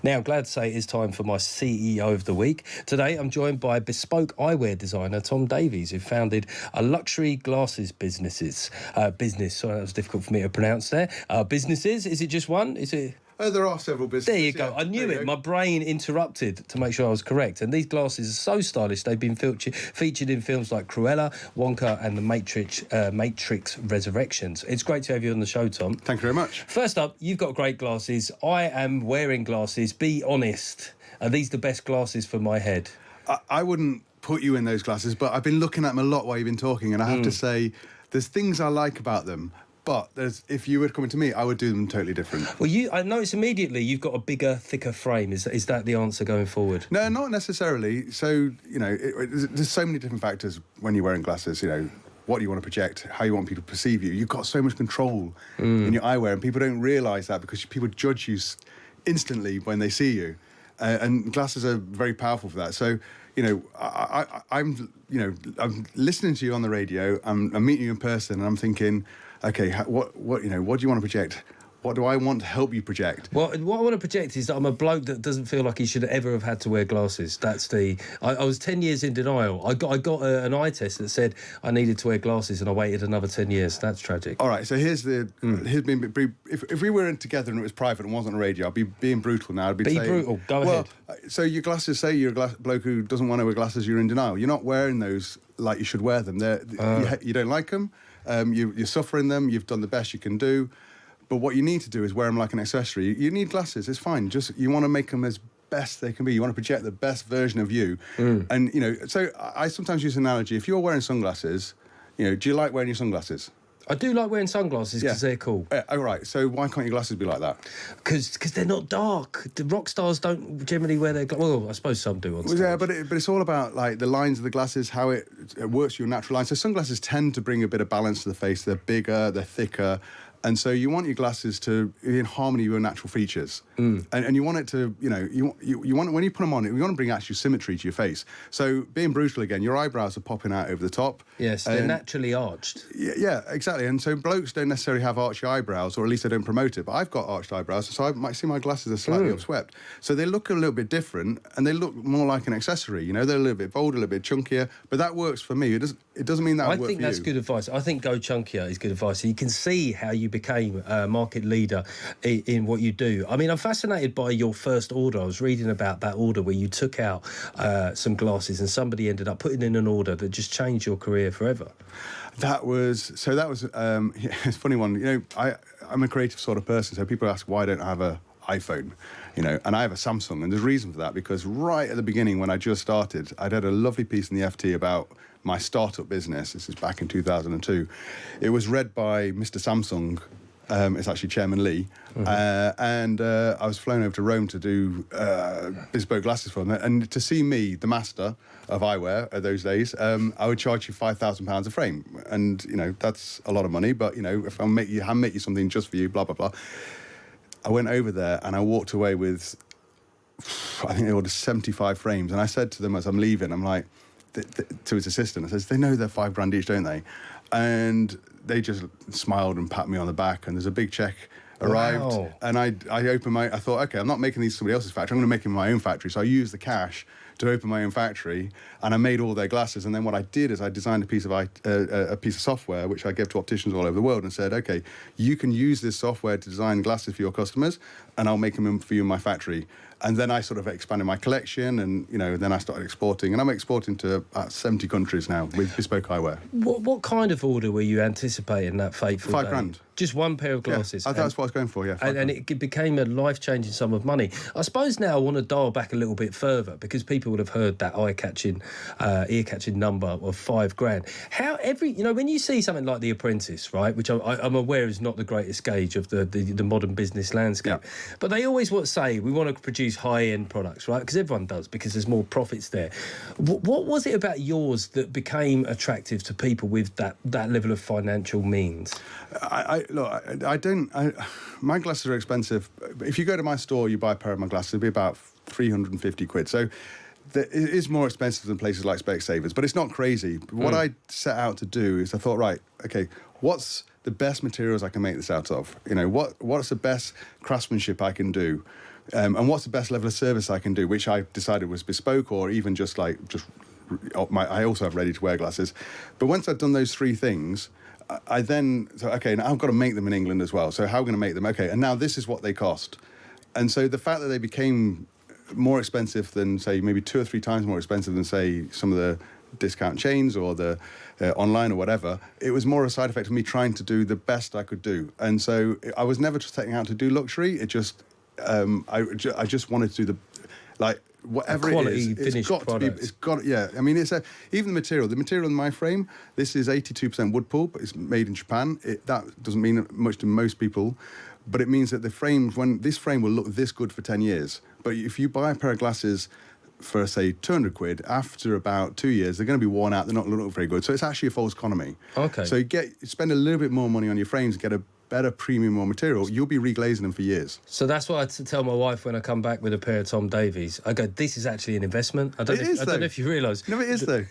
Now, glad to say it is time for my CEO of the week. Today, I'm joined by bespoke eyewear designer Tom Davies, who founded a luxury glasses business. Sorry, that was difficult for me to pronounce there. Businesses, is it just one? Is it... There are several businesses. There you go. I knew it. My brain interrupted to make sure I was correct. And these glasses are so stylish. They've been featured in films like Cruella, Wonka and The Matrix Resurrections. It's great to have you on the show, Tom. Thank you very much. First up, you've got great glasses. I am wearing glasses. Be honest. Are these the best glasses for my head? I wouldn't put you in those glasses, but I've been looking at them a lot while you've been talking, and I have to say, there's things I like about them. But if you were coming to me, I would do them totally different. Well, I notice immediately you've got a bigger, thicker frame. Is that the answer going forward? No, not necessarily. So, there's so many different factors when you're wearing glasses, what do you want to project, how you want people to perceive you. You've got so much control in your eyewear, and people don't realise that because people judge you instantly when they see you. And glasses are very powerful for that. So, I'm listening to you on the radio, I'm meeting you in person, and I'm thinking, okay, what do you want to project? What do I want to help you project? Well, what I want to project is that I'm a bloke that doesn't feel like he should ever have had to wear glasses. That's I was 10 years in denial. I got an eye test that said I needed to wear glasses, and I waited another 10 years. That's tragic. All right, so here's being if we were together and it was private and wasn't on radio, I'd be being brutal now. I'd be saying, brutal. Go ahead. So your glasses say you're a bloke who doesn't want to wear glasses. You're in denial. You're not wearing those like you should wear them. You don't like them. You're suffering them. You've done the best you can do. But what you need to do is wear them like an accessory. You need glasses, it's fine. Just you want to make them as best they can be. You want to project the best version of you. And, so I sometimes use an analogy. If you're wearing sunglasses, do you like wearing your sunglasses? I do like wearing sunglasses because they're cool. Oh, right. So why can't your glasses be like that? Because they're not dark. The rock stars don't generally wear their glasses. Well, I suppose some do on stage. Yeah, but it's all about like the lines of the glasses, how it works your natural lines. So sunglasses tend to bring a bit of balance to the face. They're bigger, they're thicker. And so you want your glasses to be in harmony with your natural features, and you want it to, you want when you put them on, you want to bring actual symmetry to your face. So being brutal again, your eyebrows are popping out over the top. Yes, they're naturally arched. Yeah, exactly. And so blokes don't necessarily have arched eyebrows, or at least they don't promote it. But I've got arched eyebrows, so I might see my glasses are slightly upswept. So they look a little bit different, and they look more like an accessory. They're a little bit bolder, a little bit chunkier. But that works for me. It doesn't mean that would work for you. I think that's good advice. I think go chunkier is good advice. So you can see how you became a market leader in what you do. I mean, I'm fascinated by your first order. I was reading about that order where you took out some glasses and somebody ended up putting in an order that just changed your career forever. That was it's a funny one. I'm a creative sort of person, so people ask why I don't have a iPhone, and I have a Samsung, and there's a reason for that, because right at the beginning when I just started, I'd had a lovely piece in the FT about my startup business. This is back in 2002. It was read by Mr. Samsung. It's actually Chairman Lee. And I was flown over to Rome to do bespoke glasses for them. And to see me, the master of eyewear at those days, I would charge you £5,000 a frame. And, that's a lot of money. But, if I make you something just for you, blah, blah, blah. I went over there and I walked away with, I think they ordered 75 frames. And I said to them as I'm leaving, I'm like, to his assistant, I says, they know they're £5,000 each, don't they? And they just smiled and pat me on the back, and there's a big check arrived. Wow. And I thought, okay, I'm not making these somebody else's factory, I'm going to make them in my own factory. So I used the cash to open my own factory, and I made all their glasses. And then what I did is I designed a piece of software which I gave to opticians all over the world and said, okay, you can use this software to design glasses for your customers, and I'll make them for you in my factory. And then I sort of expanded my collection, and then I started exporting, and I'm exporting to about 70 countries now with bespoke eyewear. What kind of order were you anticipating that fateful day? £5,000. Just one pair of glasses. Yeah, that's what I was going for. Yeah, and it became a life-changing sum of money. I suppose now I want to dial back a little bit further, because people would have heard that eye-catching, ear-catching number of £5,000. How when you see something like The Apprentice, right, which I'm aware is not the greatest gauge of the modern business landscape, but they always want to say we want to produce high-end products, right? Because everyone does, because there's more profits there. What was it about yours that became attractive to people with that level of financial means? My glasses are expensive. If you go to my store, you buy a pair of my glasses, it'll be about 350 quid. So it is more expensive than places like Specsavers, but it's not crazy. What I set out to do is I thought, right, okay, what's the best materials I can make this out of? What's the best craftsmanship I can do? And what's the best level of service I can do, which I decided was bespoke, or even just I also have ready-to-wear glasses. But once I'd done those three things, I then thought, okay, now I've got to make them in England as well. So how am I going to make them? Okay, and now this is what they cost. And so the fact that they became more expensive than, say, maybe 2 or 3 times more expensive than, say, some of the discount chains or the online or whatever, it was more a side effect of me trying to do the best I could do. And so I was never just setting out to do luxury. It just, I just wanted to do whatever it is, it's got to be. It's got, yeah. I mean, even the material in my frame. This is 82% wood pulp. It's made in Japan. That doesn't mean much to most people, but it means that this frame will look this good for 10 years. But if you buy a pair of glasses for, say, 200 quid, after about 2 years, they're going to be worn out. They're not going to look very good. So it's actually a false economy. Okay. So you spend a little bit more money on your frames, get a better premium or material, you'll be reglazing them for years. So that's what I tell my wife when I come back with a pair of Tom Davies. I go, this is actually an investment. I don't know if you realise. No, it is though.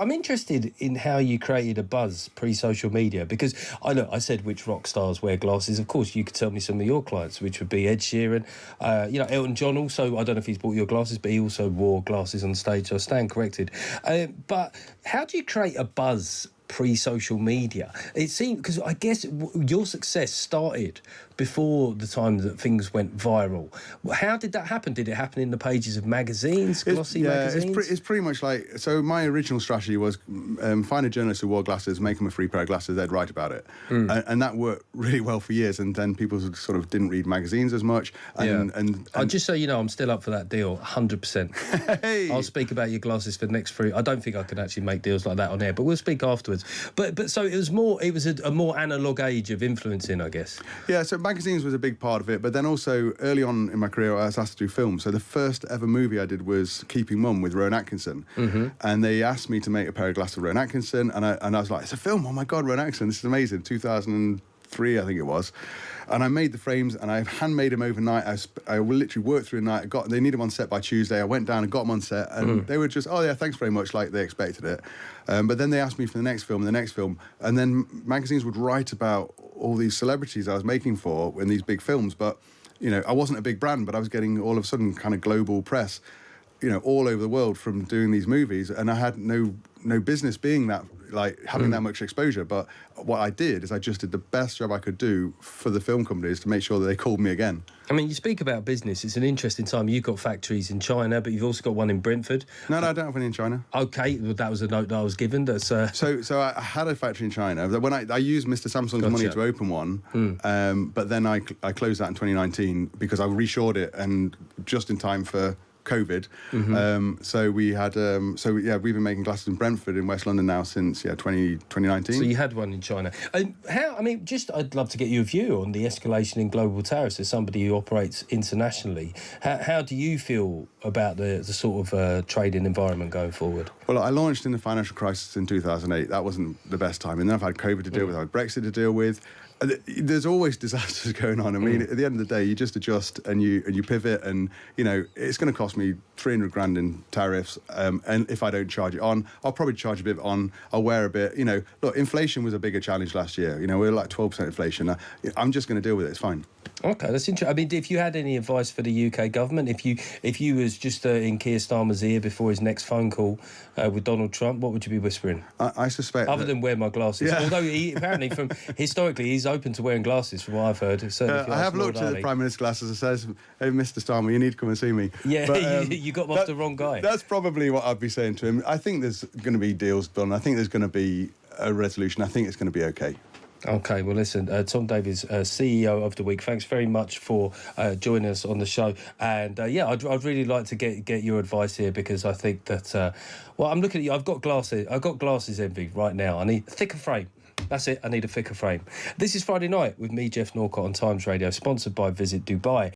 I'm interested in how you created a buzz pre-social media, because I said which rock stars wear glasses. Of course, you could tell me some of your clients, which would be Ed Sheeran. Elton John also, I don't know if he's bought your glasses, but he also wore glasses on stage. So I stand corrected. But how do you create a buzz pre-social media? It seemed, because I guess your success started before the time that things went viral. How did that happen? Did it happen in the pages of magazines, glossy magazines? It's pretty much like, so my original strategy was find a journalist who wore glasses, make them a free pair of glasses, they'd write about it. And that worked really well for years, and then people sort of didn't read magazines as much. And just so you know, I'm still up for that deal, 100%. Hey. I'll speak about your glasses for the next 3. I don't think I can actually make deals like that on air, but we'll speak afterwards. But so it was a more analog age of influencing, I guess. Yeah, so magazines was a big part of it, but then also early on in my career I was asked to do film. So the first ever movie I did was Keeping Mum with Rowan Atkinson. And they asked me to make a pair of glasses of Rowan Atkinson, and I was like, it's a film, oh my God, Rowan Atkinson, this is amazing. 2003 I think it was. And I made the frames, and I handmade them overnight. I literally worked through the night. They needed them on set by Tuesday. I went down and got them on set, and they were just, oh yeah, thanks very much, like they expected it. But then they asked me for the next film, and then magazines would write about all these celebrities I was making for in these big films. But, I wasn't a big brand, but I was getting all of a sudden kind of global press, all over the world from doing these movies, and I had no business being that, having that much exposure. But what I did is I just did the best job I could do for the film companies to make sure that they called me again. I mean, you speak about business. It's an interesting time. You've got factories in China, but you've also got one in Brentford. No, I don't have any in China. Okay, well, that was a note that I was given. That's So I had a factory in China. When I used Mr. Samsung's money to open one, but then I closed that in 2019 because I reshored it, and just in time for COVID. So we had, we've been making glasses in Brentford in West London now since 2019. So you had one in China. I'd love to get your view on the escalation in global tariffs as somebody who operates internationally. How do you feel about the sort of trading environment going forward? Well, I launched in the financial crisis in 2008. That wasn't the best time. And then I've had COVID to deal with, I've had Brexit to deal with. There's always disasters going on. I mean, at the end of the day, you just adjust and you pivot, and it's going to cost me 300 grand in tariffs. And if I don't charge it on, I'll probably charge a bit on. I'll wear a bit. Look, inflation was a bigger challenge last year. We were like 12% inflation. I'm just going to deal with it. It's fine. Okay, that's interesting. I mean, if you had any advice for the UK government, if you was just in Keir Starmer's ear before his next phone call with Donald Trump, what would you be whispering? I suspect, other than wear my glasses. Yeah. Although apparently, from historically, he's open to wearing glasses. From what I've heard, I have looked at the Prime Minister's glasses and says, "Hey, Mr. Starmer, you need to come and see me." Yeah, but, you got off the wrong guy. That's probably what I'd be saying to him. I think there's going to be deals done. I think there's going to be a resolution. I think it's going to be okay. Okay, well, listen, Tom Davies, CEO of the week, thanks very much for joining us on the show. And I'd really like to get your advice here, because I think that, I'm looking at you. I've got glasses envy right now. I need a thicker frame. That's it. I need a thicker frame. This is Friday Night with me, Geoff Norcott, on Times Radio, sponsored by Visit Dubai.